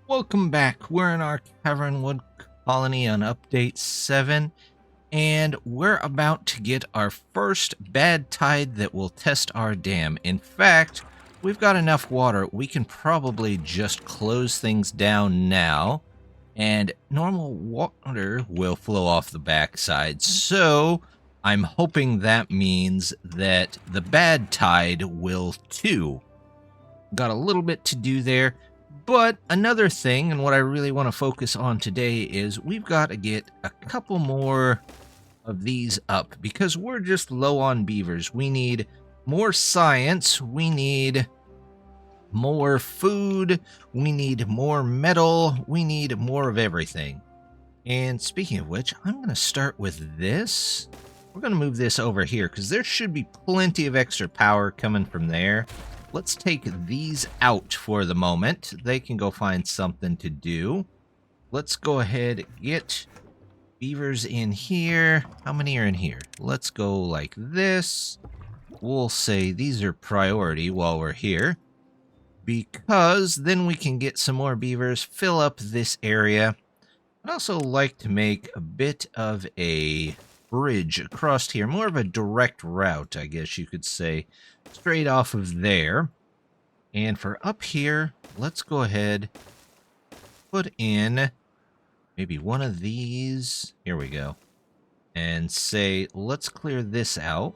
Welcome back. We're in our Cavernwood colony on update 7, and we're about to get our first bad tide that will test our dam. In fact, we've got enough water. We can probably just close things down now, and normal water will flow off the backside. So I'm hoping that means that the bad tide will too. Got a little bit to do there. But another thing, and what I really want to focus on today, is we've got to get a couple more of these up because we're just low on beavers. We need more science, we need more food, we need more metal, we need more of everything. And speaking of which, I'm going to start with this. We're going to move this over here because there should be plenty of extra power coming from there. Let's take these out for the moment. They can go find something to do. Let's go ahead and get beavers in here. How many are in here? Let's go like this. We'll say these are priority while we're here, because then we can get some more beavers, fill up this area. I'd also like to make a bit of a bridge across here, more of a direct route, I guess you could say, straight off of there. And for up here, let's go ahead, put in maybe one of these. Here we go. And say, let's clear this out.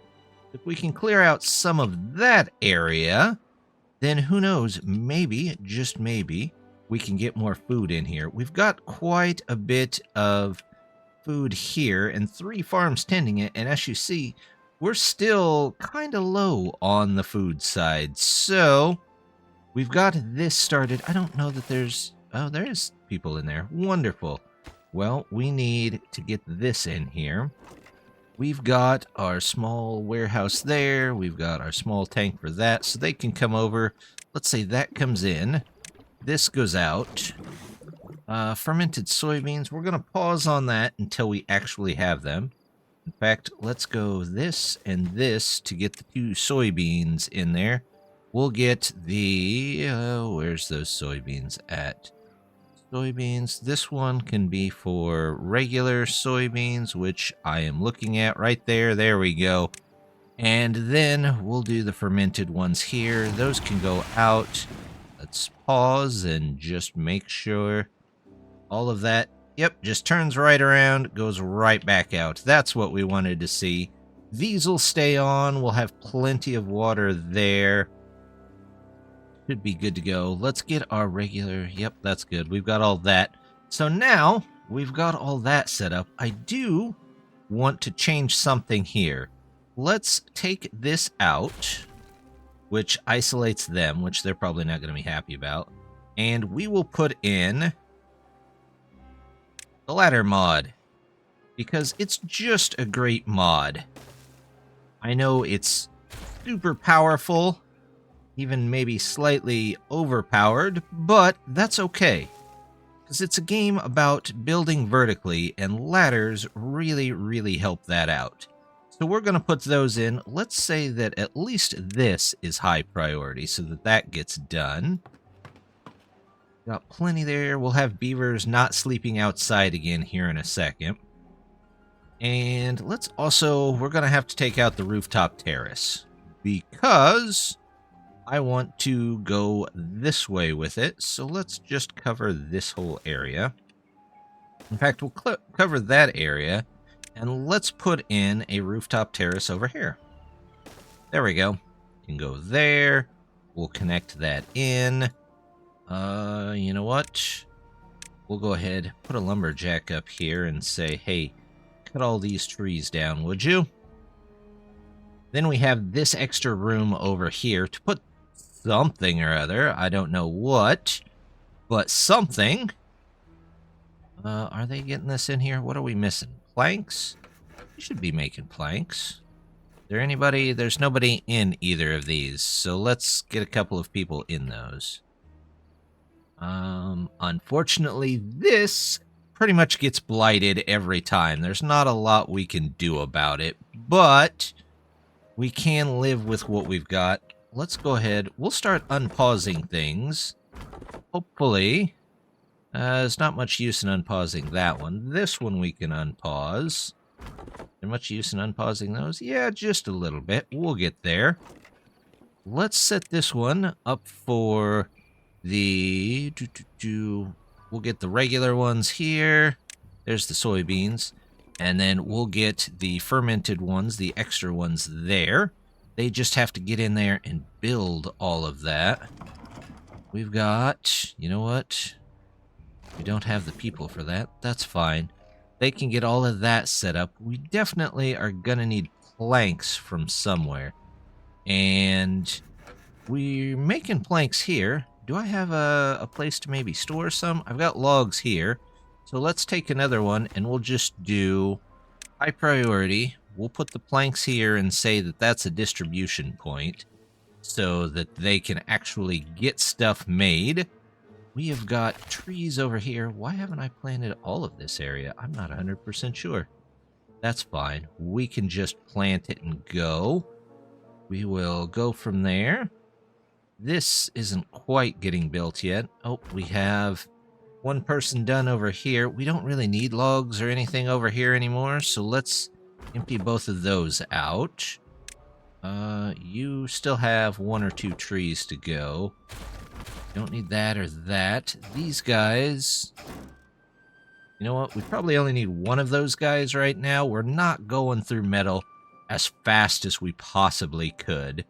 If we can clear out some of that area, then who knows, maybe, just maybe, we can get more food in here. We've got quite a bit of food here and 3 farms tending it, and as you see, we're still kind of low on the food side. So we've got this started. I don't know that there's... Oh, there is people in there. Wonderful. Well, we need to get this in here. We've got our small warehouse there. We've got our small tank for that, so they can come over. Let's say that comes in. This goes out. Fermented soybeans. We're going to pause on that until we actually have them. In fact, let's go this and this to get the 2 soybeans in there. We'll get the... where's those soybeans at? Soybeans. This one can be for regular soybeans, which I am looking at right there. There we go. And then we'll do the fermented ones here. Those can go out. Let's pause and just make sure all of that, yep, just turns right around, goes right back out. That's what we wanted to see. These will stay on. We'll have plenty of water there. Should be good to go. Let's get our regular, yep, that's good. We've got all that. So now we've got all that set up. I do want to change something here. Let's take this out, which isolates them, which they're probably not going to be happy about. And we will put in the ladder mod, because it's just a great mod. I know it's super powerful, even maybe slightly overpowered, but that's okay, because it's a game about building vertically, and ladders really help that out. So we're going to put those in. Let's say that at least this is high priority so that that gets done. Got plenty there. We'll have beavers not sleeping outside again here in a second. And let's also, we're going to have to take out the rooftop terrace, because I want to go this way with it. So let's just cover this whole area. In fact, we'll cover that area. And let's put in a rooftop terrace over here. There we go. Can go there. We'll connect that in. You know what? We'll go ahead, put a lumberjack up here and say, hey, cut all these trees down, would you? Then we have this extra room over here to put something or other. I don't know what, but something. Are they getting this in here? What are we missing? Planks? We should be making planks. Is there anybody? There's nobody in either of these, so let's get a couple of people in those. Unfortunately, this pretty much gets blighted every time. There's not a lot we can do about it, but we can live with what we've got. Let's go ahead. We'll start unpausing things. Hopefully, There's not much use in unpausing that one. This one we can unpause. Is there much use in unpausing those? Yeah, just a little bit. We'll get there. Let's set this one up for the... We'll get the regular ones here. There's the soybeans. And then we'll get the fermented ones, the extra ones there. They just have to get in there and build all of that. We've got... You know what? We don't have the people for that. That's fine. They can get all of that set up. We definitely are going to need planks from somewhere. And we're making planks here. Do I have a place to maybe store some? I've got logs here. So let's take another one and we'll just do high priority. We'll put the planks here and say that that's a distribution point so that they can actually get stuff made. We have got trees over here. Why haven't I planted all of this area? I'm not 100% sure. That's fine. We can just plant it and go. We will go from there. This isn't quite getting built yet. Oh, we have one person done over here. We don't really need logs or anything over here anymore, so let's empty both of those out. You still have 1 or 2 trees to go. Don't need that or that. These guys... You know what? We probably only need one of those guys right now. We're not going through metal as fast as we possibly could.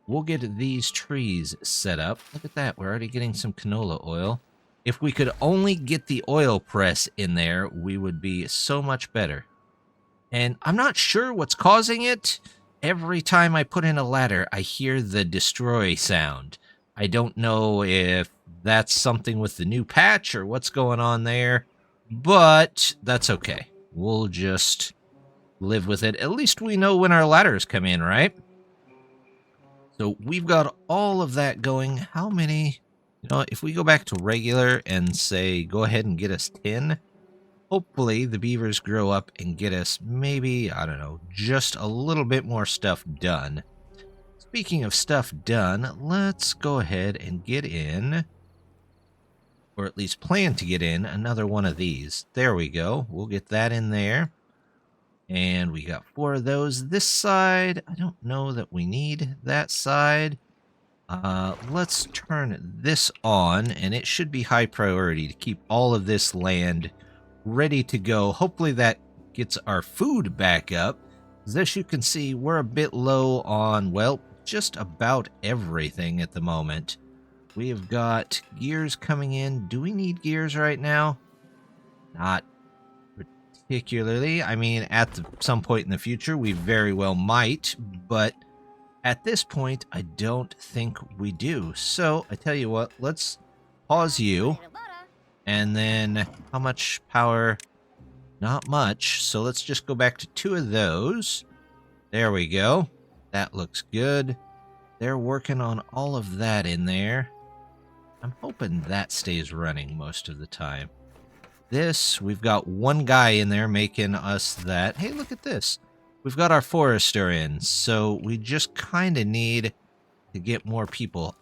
We'll get these trees set up. Look at that. We're already getting some canola oil. If we could only get the oil press in there, we would be so much better. And I'm not sure what's causing it. Every time I put in a ladder, I hear the destroy sound. I don't know if that's something with the new patch or what's going on there, but that's okay. We'll just live with it. At least we know when our ladders come in, right? So we've got all of that going. How many? You know, if we go back to regular and say, go ahead and get us 10, hopefully the beavers grow up and get us maybe, I don't know, just a little bit more stuff done. Speaking of stuff done, let's go ahead and get in, or at least plan to get in, another one of these. There we go. We'll get that in there. And we got 4 of those. This side, I don't know that we need that side. Let's turn this on, and it should be high priority to keep all of this land ready to go. Hopefully that gets our food back up. As you can see, we're a bit low on, well, just about everything at the moment. We have got gears coming in. Do we need gears right now? Not particularly. I mean, at some point in the future, we very well might, but at this point, I don't think we do. So, I tell you what, let's pause you, and then how much power? Not much, so let's just go back to 2 of those. There we go. That looks good. They're working on all of that in there. I'm hoping that stays running most of the time. This, we've got 1 guy in there making us that. Hey, look at this. We've got our forester in, so we just kind of need to get more people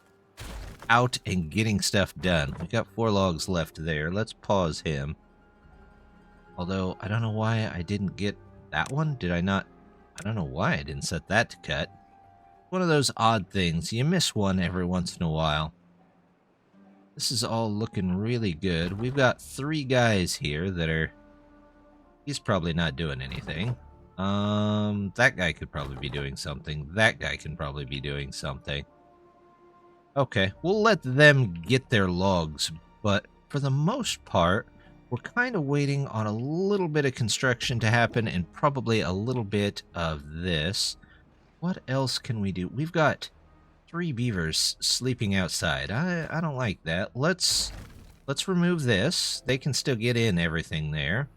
out and getting stuff done. We've got 4 logs left there. Let's pause him. Although, I don't know why I didn't get that one. Did I not? I don't know why I didn't set that to cut. One of those odd things. You miss one every once in a while. This is all looking really good. We've got 3 guys here that are... He's probably not doing anything. That guy could probably be doing something. That guy can probably be doing something. Okay, we'll let them get their logs, but for the most part, we're kind of waiting on a little bit of construction to happen and probably a little bit of this. What else can we do? We've got 3 beavers sleeping outside. I don't like that. Let's remove this. They can still get in everything there.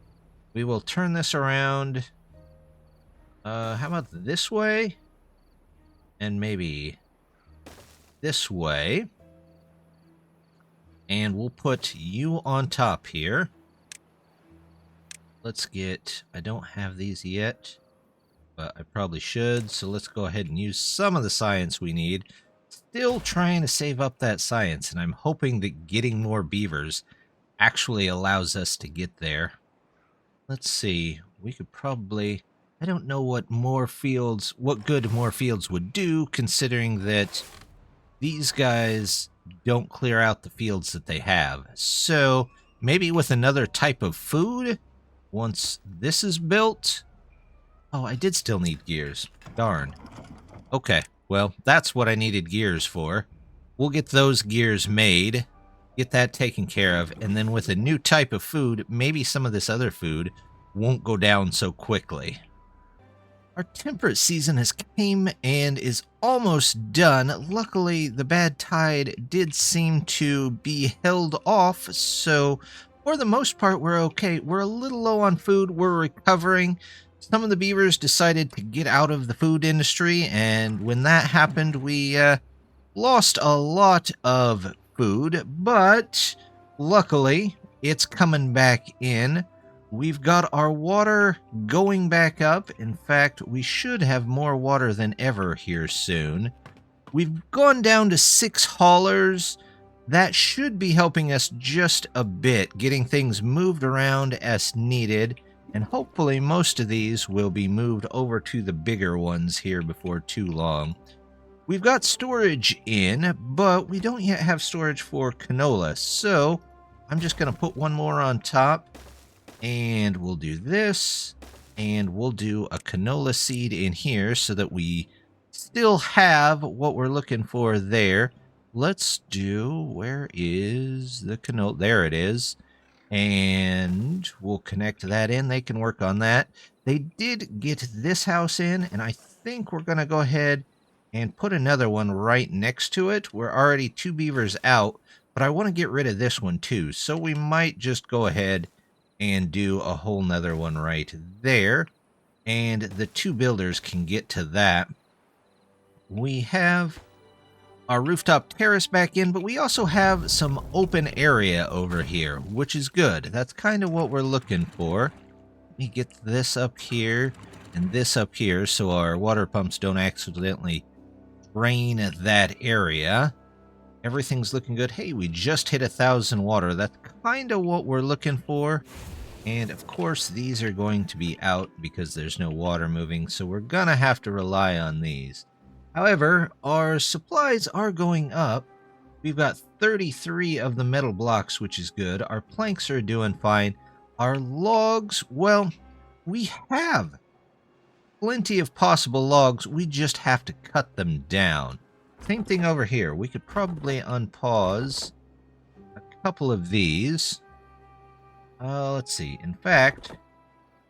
We will turn this around. How about this way? And maybe this way. And we'll put you on top here. Let's get... I don't have these yet, but I probably should. So let's go ahead and use some of the science we need. Still trying to save up that science, and I'm hoping that getting more beavers actually allows us to get there. Let's see. We could probably... I don't know what good more fields would do, considering that these guys don't clear out the fields that they have. So maybe with another type of food, once this is built... Oh, I did still need gears. Darn. Okay, well, that's what I needed gears for. We'll get those gears made, get that taken care of, and then with a new type of food, maybe some of this other food won't go down so quickly. Our temperate season has came and is almost done. Luckily, the bad tide did seem to be held off, so for the most part, we're okay. We're a little low on food. We're recovering. Some of the beavers decided to get out of the food industry, and when that happened, we lost a lot of food, but luckily, it's coming back in. We've got our water going back up. In fact, we should have more water than ever here soon. We've gone down to 6 haulers. That should be helping us just a bit, getting things moved around as needed. And hopefully most of these will be moved over to the bigger ones here before too long. We've got storage in, but we don't yet have storage for canola. So I'm just going to put one more on top. And we'll do this. And we'll do a canola seed in here so that we still have what we're looking for there. Let's do... Where is the canola? There it is. And we'll connect that in. They can work on that. They did get this house in, and I think we're going to go ahead and put another one right next to it. We're already 2 beavers out, but I want to get rid of this one too. So we might just go ahead and do a whole nother one right there. And the 2 builders can get to that. We have our rooftop terrace back in, but we also have some open area over here, which is good. That's kind of what we're looking for. Let me get this up here and this up here so our water pumps don't accidentally drain that area. Everything's looking good. Hey, we just hit 1,000 water. That's kind of what we're looking for. And of course, these are going to be out because there's no water moving, so we're gonna have to rely on these. However, our supplies are going up. We've got 33 of the metal blocks, which is good. Our planks are doing fine. Our logs, well, we have plenty of possible logs. We just have to cut them down. Same thing over here. We could probably unpause a couple of these. Let's see. In fact,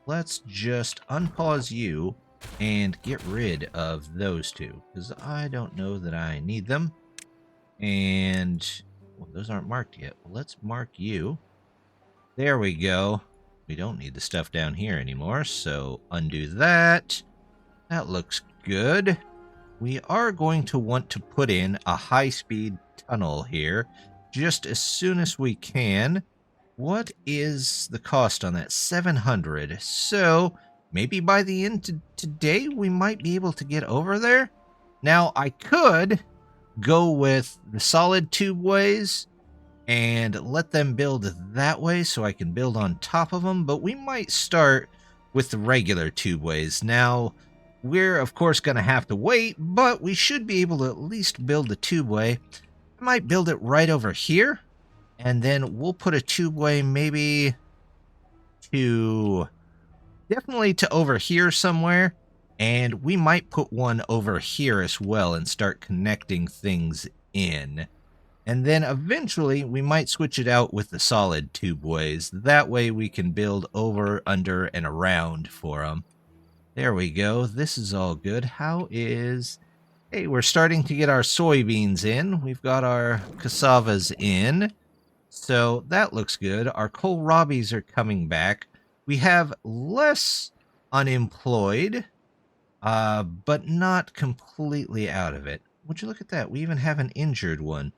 let's just unpause you and get rid of those 2, because I don't know that I need them. And, well, those aren't marked yet. Well, let's mark you. There we go. We don't need the stuff down here anymore, so undo that. That looks good. We are going to want to put in a high-speed tunnel here just as soon as we can. What is the cost on that? 700. So maybe by the end of today, we might be able to get over there. Now, I could go with the solid tubeways and let them build that way so I can build on top of them, but we might start with the regular tubeways. Now, we're, of course, going to have to wait, but we should be able to at least build the tubeway. I might build it right over here, and then we'll put a tubeway maybe to... definitely to over here somewhere, and we might put one over here as well and start connecting things in. And then eventually we might switch it out with the solid tubeways. That way we can build over, under, and around for them. There we go. This is all good. How is... Hey, we're starting to get our soybeans in. We've got our cassavas in. So that looks good. Our kohlrabis are coming back. We have less unemployed, but not completely out of it. Would you look at that? We even have an injured one.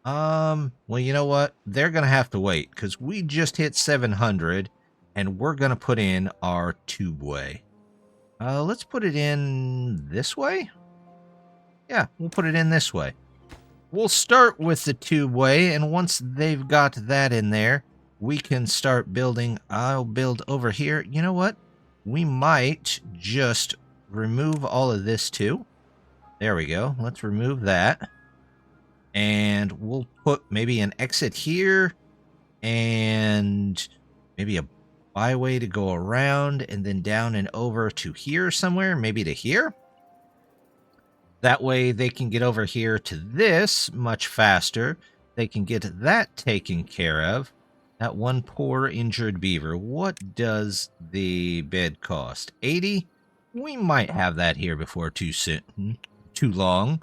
Well, you know what? They're going to have to wait because we just hit 700 and we're going to put in our tubeway. Let's put it in this way. Yeah, we'll put it in this way. We'll start with the tubeway, and once they've got that in there, we can start building. I'll build over here. You know what? We might just remove all of this too. There we go. Let's remove that. And we'll put maybe an exit here and maybe a byway to go around and then down and over to here somewhere, maybe to here. That way they can get over here to this much faster. They can get that taken care of. That one poor injured beaver. What does the bed cost? 80? We might have that here before too long.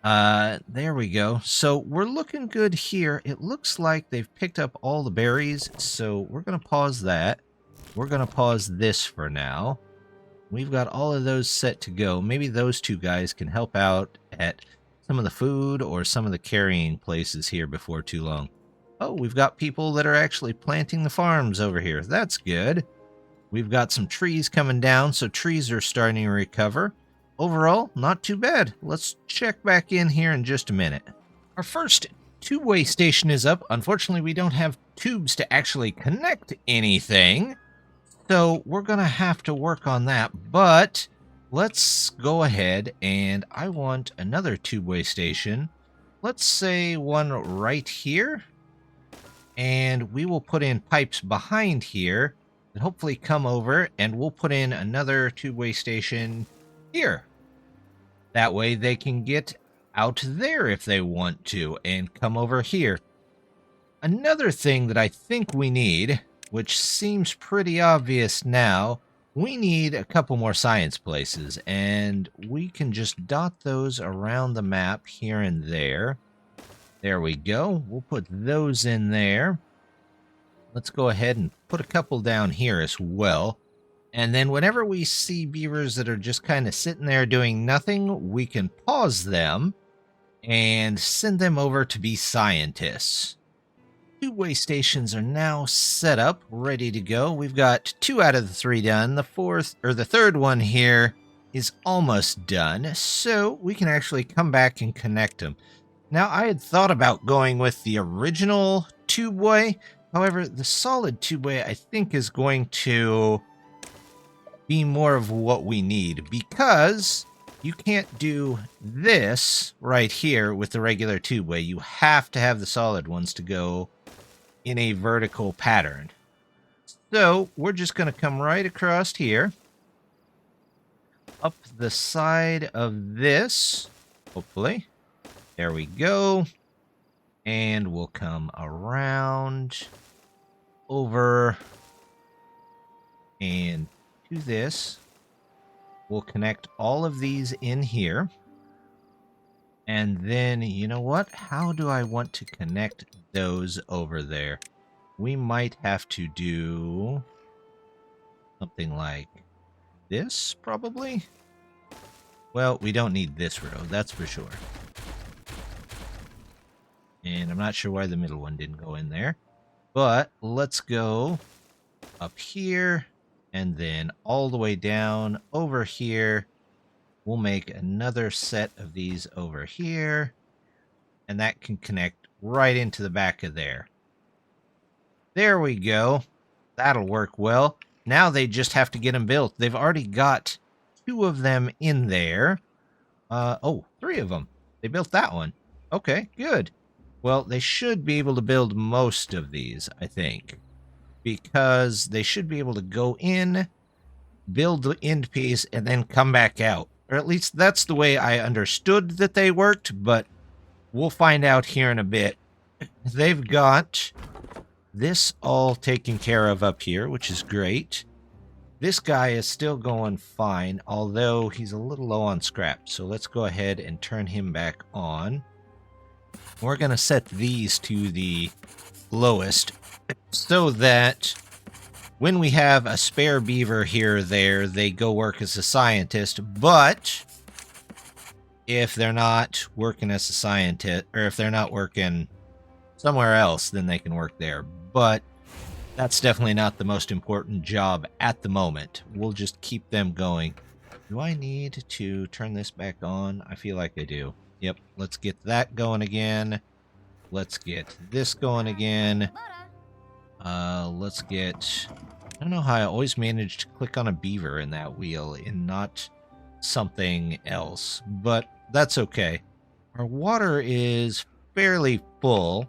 There we go. So we're looking good here. It looks like they've picked up all the berries, so we're going to pause that. We're going to pause this for now. We've got all of those set to go. Maybe those two guys can help out at some of the food or some of the carrying places here before too long. Oh, we've got people that are actually planting the farms over here. That's good. We've got some trees coming down, so trees are starting to recover. Overall, not too bad. Let's check back in here in just a minute. Our first two-way station is up. Unfortunately, we don't have tubes to actually connect anything, so we're going to have to work on that. But let's go ahead, and I want another two-way station. Let's say one right here, and we will put in pipes behind here that hopefully come over, and we'll put in another two-way station here. That way they can get out there if they want to and come over here. Another thing that I think we need, which seems pretty obvious now, we need a couple more science places, and we can just dot those around the map here and there. There we go. We'll put those in there. Let's go ahead and put a couple down here as well. And then whenever we see beavers that are just kind of sitting there doing nothing, we can pause them and send them over to be scientists. Two-way stations are now set up, ready to go. We've got 2 out of the 3 done. The third one here is almost done, so we can actually come back and connect them. Now, I had thought about going with the original tubeway. However, the solid tubeway, I think, is going to be more of what we need, because you can't do this right here with the regular tubeway. You have to have the solid ones to go in a vertical pattern. So we're just going to come right across here, up the side of this, hopefully. There we go. And we'll come around over and to this. We'll connect all of these in here. And then, you know what? How do I want to connect those over there? We might have to do something like this, probably. Well, we don't need this row, that's for sure. And I'm not sure why the middle one didn't go in there. But let's go up here and then all the way down over here. We'll make another set of these over here. And that can connect right into the back of there. There we go. That'll work well. Now they just have to get them built. They've already got 2 of them in there. Oh, 3 of them. They built that one. Okay, good. Well, they should be able to build most of these, I think, because they should be able to go in, build the end piece, and then come back out. Or at least that's the way I understood that they worked, but we'll find out here in a bit. They've got this all taken care of up here, which is great. This guy is still going fine, although he's a little low on scrap. So let's go ahead and turn him back on. We're going to set these to the lowest so that when we have a spare beaver here or there, they go work as a scientist. But if they're not working as a scientist, or if they're not working somewhere else, then they can work there. But that's definitely not the most important job at the moment. We'll just keep them going. Do I need to turn this back on? I feel like I do. Yep, let's get that going again. Let's get this going again. Let's get... I don't know how I always manage to click on a beaver in that wheel and not something else, but that's okay. Our water is fairly full.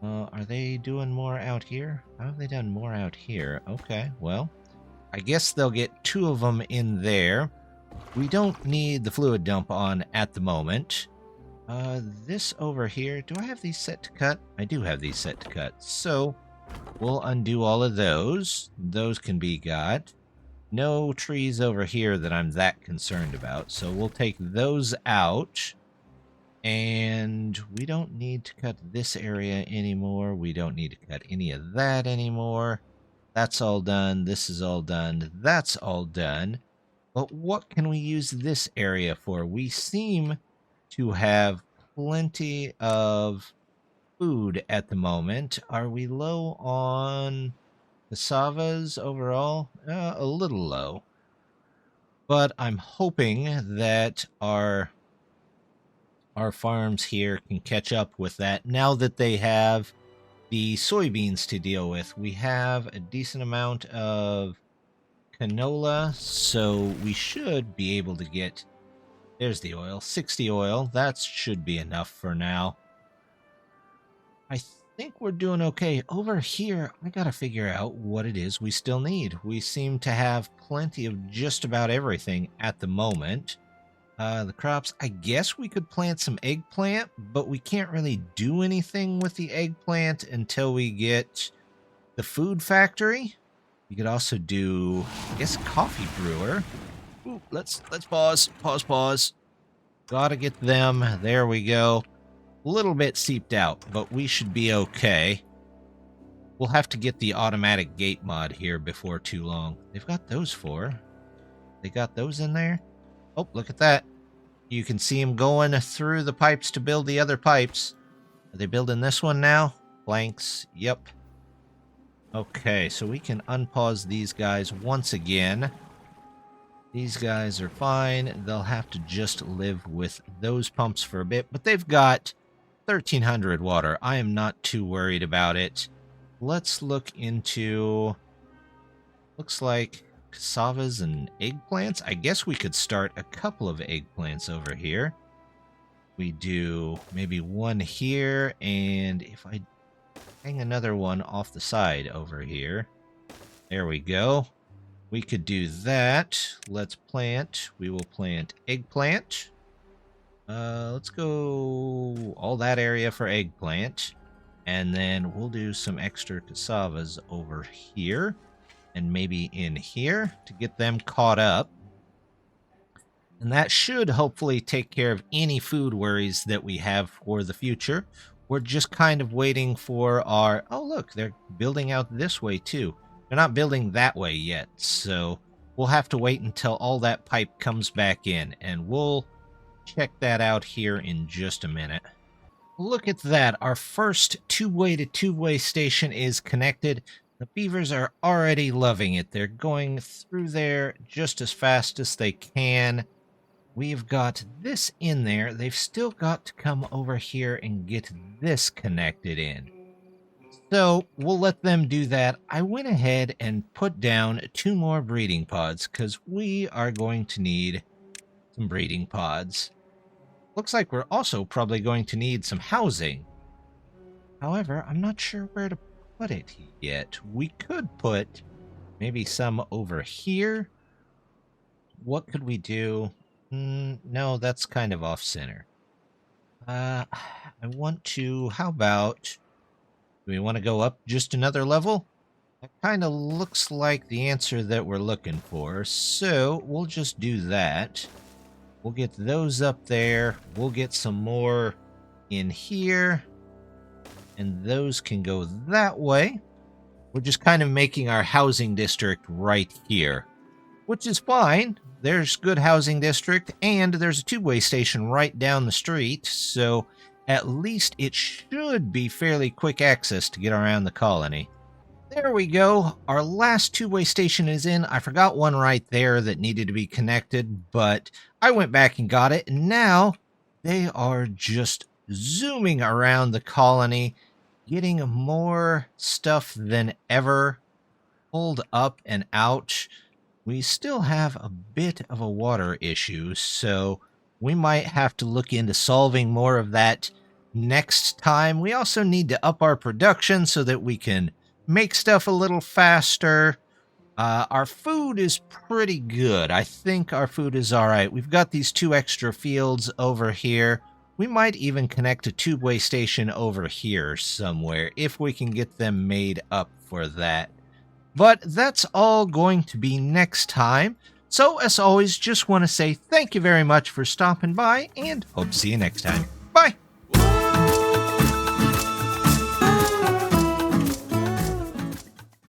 Are they doing more out here? How have they done more out here? Okay, well, I guess they'll get 2 of them in there. We don't need the fluid dump on at the moment. This over here, do I have these set to cut? I do have these set to cut, so we'll undo all of those. Those can be got. No trees over here that I'm that concerned about, so we'll take those out. And we don't need to cut this area anymore. We don't need to cut any of that anymore. That's all done. This is all done. That's all done. But what can we use this area for? We seem to have plenty of food at the moment. Are we low on cassavas overall? A little low. But I'm hoping that our farms here can catch up with that now that they have the soybeans to deal with. We have a decent amount of canola, so we should be able to get, there's the oil, 60 oil. That should be enough for now. I think we're doing okay. Over here, I gotta figure out what it is we still need. We seem to have plenty of just about everything at the moment. The crops, I guess we could plant some eggplant, but we can't really do anything with the eggplant until we get the food factory. You could also do, I guess, a coffee brewer. Ooh, let's pause. Gotta get them. There we go. A little bit seeped out, but we should be okay. We'll have to get the automatic gate mod here before too long. They've got those for. They got those in there? Oh, look at that. You can see them going through the pipes to build the other pipes. Are they building this one now? Planks. Yep. Okay, so we can unpause these guys once again. These guys are fine. They'll have to just live with those pumps for a bit, but they've got 1,300 water. I am not too worried about it. Let's look into... Looks like cassavas and eggplants. I guess we could start a couple of eggplants over here. We do maybe one here, and if I hang another one off the side over here. There we go. We could do that. Let's plant. We will plant eggplant. Let's go all that area for eggplant. And then we'll do some extra cassavas over here. And maybe in here to get them caught up. And that should hopefully take care of any food worries that we have for the future. We're just kind of waiting for our... Oh, look, they're building out this way, too. They're not building that way yet, so we'll have to wait until all that pipe comes back in, and we'll check that out here in just a minute. Look at that. Our first two-way to two-way station is connected. The beavers are already loving it. They're going through there just as fast as they can. We've got this in there. They've still got to come over here and get this connected in. So we'll let them do that. I went ahead and put down 2 more breeding pods because we are going to need some breeding pods. Looks like we're also probably going to need some housing. However, I'm not sure where to put it yet. We could put maybe some over here. What could we do? No, that's kind of off center. I want to, how about, do we want to go up just another level? That kind of looks like the answer that we're looking for. So we'll just do that. We'll get those up there. We'll get some more in here. And those can go that way. We're just kind of making our housing district right here, which is fine. There's good housing district, and there's a two-way station right down the street, so at least it should be fairly quick access to get around the colony. There we go. Our last two-way station is in. I forgot one right there that needed to be connected, but I went back and got it, and now they are just zooming around the colony. getting more stuff than ever pulled up and out. We still have a bit of a water issue, so we might have to look into solving more of that next time. We also need to up our production so that we can make stuff a little faster. Our food is pretty good. I think our food is all right. We've got these 2 extra fields over here. We might even connect a tubeway station over here somewhere if we can get them made up for that. But that's all going to be next time. So, as always, just want to say thank you very much for stopping by and hope to see you next time. Bye!